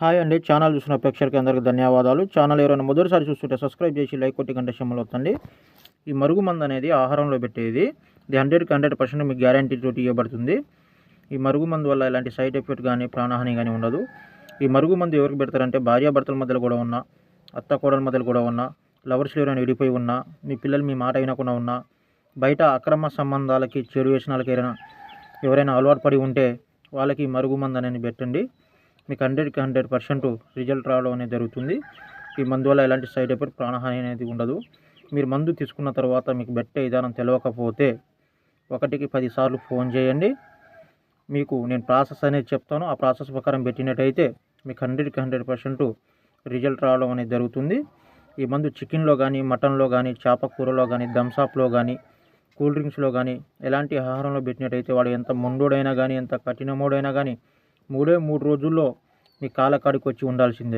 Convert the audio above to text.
Hi అండి. Channel చూసిన ప్రేక్షకులకి అందరికీ ధన్యవాదాలు. ఛానల్ ఎవరైనా మొదటిసారి చూస్తుంటే సబ్స్క్రైబ్ చేసి లైక్ కొట్టి గంట సింబల్ వత్తండి. ఈ మరుగుమందు అనేది ఆహారంలో పెట్టేది. ఇది 100కి 100% మీకు గ్యారంటీ తోటి ఇవ్వబడుతుంది. ఈ మరుగుమందు వల్ల ఎలాంటి సైడ్ ఎఫెక్ట్ కానీ ప్రాణహాని కానీ ఉండదు. ఈ మరుగుమందు ఎవరికి పెడతారంటే భార్యాభర్తల మధ్యలో కూడా ఉన్నా, అత్త కోడల మధ్యలో కూడా ఉన్నా, లవర్స్ ఎవరైనా విడిపోయి ఉన్నా, మీ పిల్లలు మీ మాట వినకుండా ఉన్నా, బయట అక్రమ సంబంధాలకి చెడు వ్యసనాలకి ఎవరైనా అలవాటు పడి ఉంటే వాళ్ళకి మరుగుమందు అనేది పెట్టండి. మీకు 100కి 100% రిజల్ట్ రావడం అనేది జరుగుతుంది. ఈ మందు వల్ల ఎలాంటి సైడ్ ఎఫెక్ట్ ప్రాణహాని అనేది ఉండదు. మీరు మందు తీసుకున్న తర్వాత మీకు పెట్టే విధానం తెలియకపోతే 1కి 10 సార్లు ఫోన్ చేయండి. మీకు నేను ప్రాసెస్ అనేది చెప్తాను. ఆ ప్రాసెస్ ప్రకారం పెట్టినట్టయితే మీకు 100కి 100% రిజల్ట్ రావడం అనేది జరుగుతుంది. ఈ మందు చికెన్లో కానీ, మటన్లో కానీ, చేప కూరలో కానీ, థమ్సాప్లో కానీ, కూల్ డ్రింక్స్లో కానీ ఎలాంటి ఆహారంలో పెట్టినట్టయితే వాడు ఎంత మొండోడైనా కానీ, ఎంత కఠినమోడైనా కానీ 3 రోజుల్లో మీ కాళ్ళ కాడికి వచ్చి ఉండాల్సిందే.